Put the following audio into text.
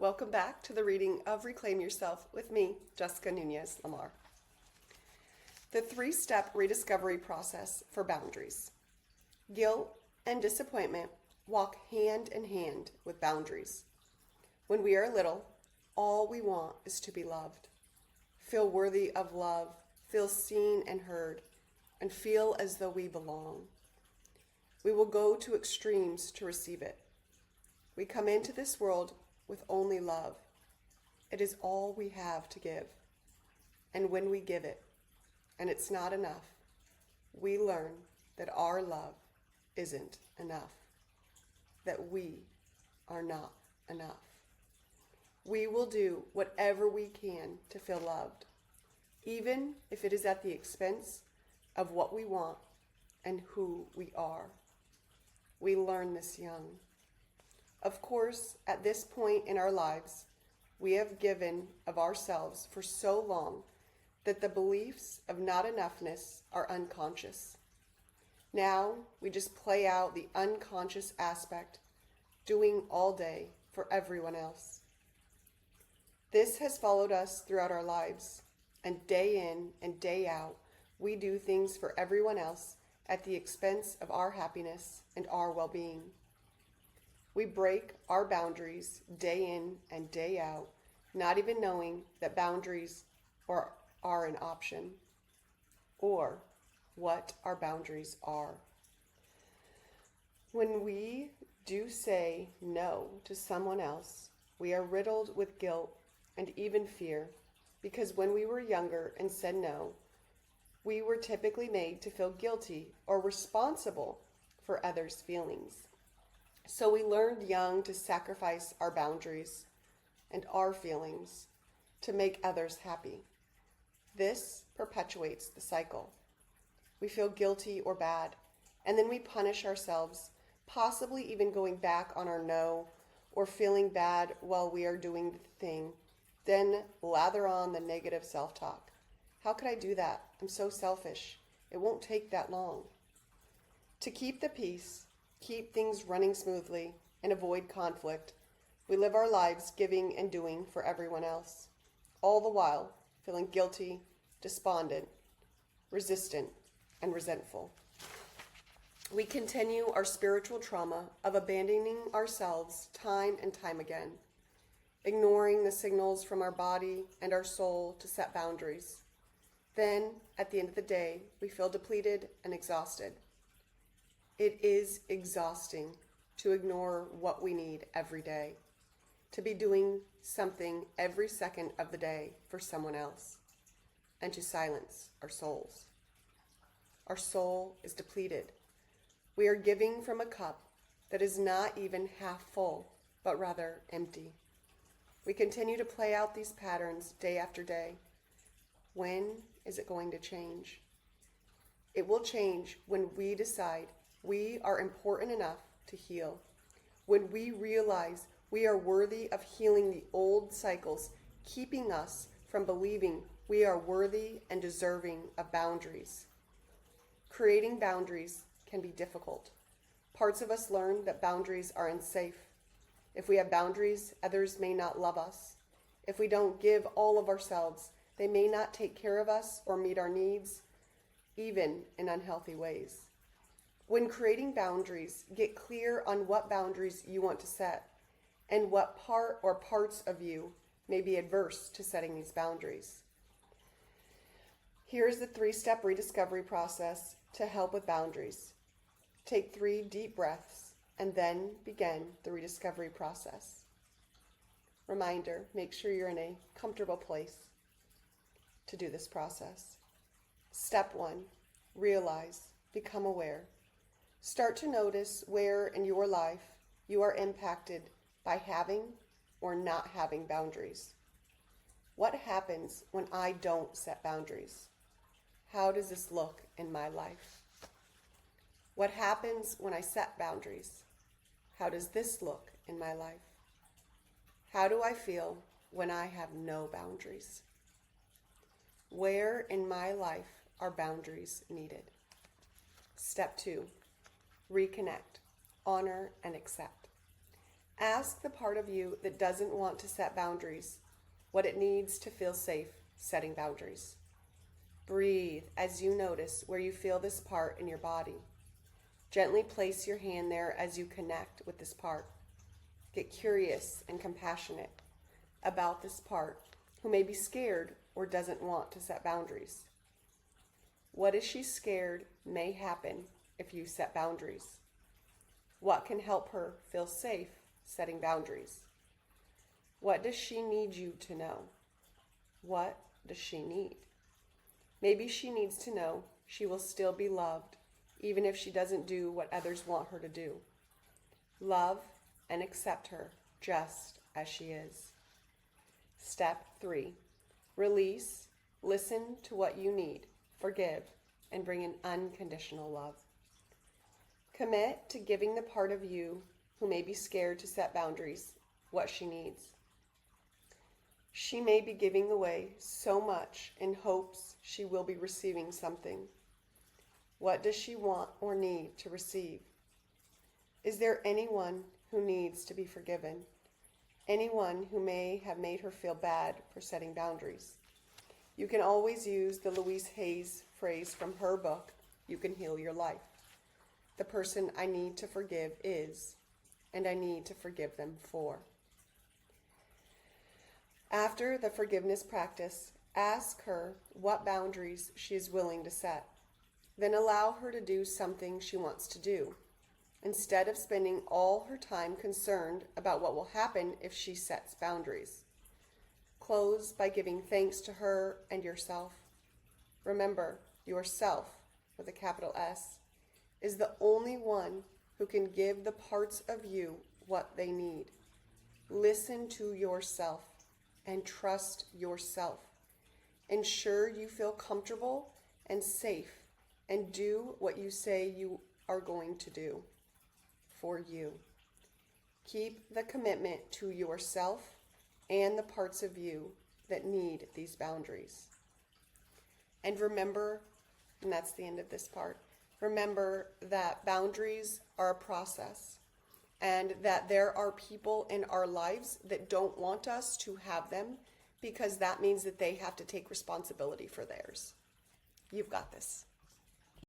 Welcome back to the reading of Reclaim Yourself with me, Jessica Nuñez-LaMarre. The three-step rediscovery process for boundaries. Guilt and disappointment walk hand in hand with boundaries. When we are little, all we want is to be loved, feel worthy of love, feel seen and heard, and feel as though we belong. We will go to extremes to receive it. We come into this world with only love. It is all we have to give. And when we give it, and it's not enough, we learn that our love isn't enough, that we are not enough. We will do whatever we can to feel loved, even if it is at the expense of what we want and who we are. We learn this young. Of course, at this point in our lives, we have given of ourselves for so long that the beliefs of not enoughness are unconscious. Now we just play out the unconscious aspect, doing all day for everyone else. This has followed us throughout our lives, and day in and day out, we do things for everyone else at the expense of our happiness and our well-being. We break our boundaries day in and day out, not even knowing that boundaries are an option or what our boundaries are. When we do say no to someone else, we are riddled with guilt and even fear, because when we were younger and said no, we were typically made to feel guilty or responsible for others' feelings. So we learned young to sacrifice our boundaries and our feelings to make others happy. This perpetuates the cycle. We feel guilty or bad, and then we punish ourselves, possibly even going back on our no or feeling bad while we are doing the thing, then lather on the negative self-talk. How could I do that? I'm so selfish. It won't take that long. To keep the peace, keep things running smoothly, and avoid conflict, we live our lives giving and doing for everyone else, all the while feeling guilty, despondent, resistant, and resentful. We continue our spiritual trauma of abandoning ourselves time and time again, ignoring the signals from our body and our soul to set boundaries. Then, at the end of the day, we feel depleted and exhausted. It is exhausting to ignore what we need every day, to be doing something every second of the day for someone else, and to silence our souls. Our soul is depleted. We are giving from a cup that is not even half full, but rather empty. We continue to play out these patterns day after day. When is it going to change? It will change when we decide we are important enough to heal, when we realize we are worthy of healing the old cycles, keeping us from believing we are worthy and deserving of boundaries. Creating boundaries can be difficult. Parts of us learn that boundaries are unsafe. If we have boundaries, others may not love us. If we don't give all of ourselves, they may not take care of us or meet our needs, even in unhealthy ways. When creating boundaries, get clear on what boundaries you want to set and what part or parts of you may be adverse to setting these boundaries. Here's the three-step rediscovery process to help with boundaries. Take 3 deep breaths and then begin the rediscovery process. Reminder, make sure you're in a comfortable place to do this process. Step 1, realize, become aware. Start to notice where in your life you are impacted by having or not having boundaries. What happens when I don't set boundaries? How does this look in my life? What happens when I set boundaries? How does this look in my life? How do I feel when I have no boundaries? Where in my life are boundaries needed? Step 2, reconnect, honor, and accept. Ask the part of you that doesn't want to set boundaries what it needs to feel safe setting boundaries. Breathe as you notice where you feel this part in your body. Gently place your hand there as you connect with this part. Get curious and compassionate about this part who may be scared or doesn't want to set boundaries. What is she scared may happen if you set boundaries? What can help her feel safe setting boundaries? What does she need you to know? What does she need? Maybe she needs to know she will still be loved even if she doesn't do what others want her to do. Love and accept her just as she is. Step 3. Release, listen to what you need, forgive, and bring in unconditional love. Commit to giving the part of you who may be scared to set boundaries what she needs. She may be giving away so much in hopes she will be receiving something. What does she want or need to receive? Is there anyone who needs to be forgiven? Anyone who may have made her feel bad for setting boundaries? You can always use the Louise Hayes phrase from her book, You Can Heal Your Life. The person I need to forgive is, and I need to forgive them for. After the forgiveness practice, ask her what boundaries she is willing to set. Then allow her to do something she wants to do, instead of spending all her time concerned about what will happen if she sets boundaries. Close by giving thanks to her and yourself. Remember, yourself, with a capital S, is the only one who can give the parts of you what they need. Listen to yourself and trust yourself. Ensure you feel comfortable and safe and do what you say you are going to do for you. Keep the commitment to yourself and the parts of you that need these boundaries. And remember, and that's the end of this part, remember that boundaries are a process and that there are people in our lives that don't want us to have them because that means that they have to take responsibility for theirs. You've got this.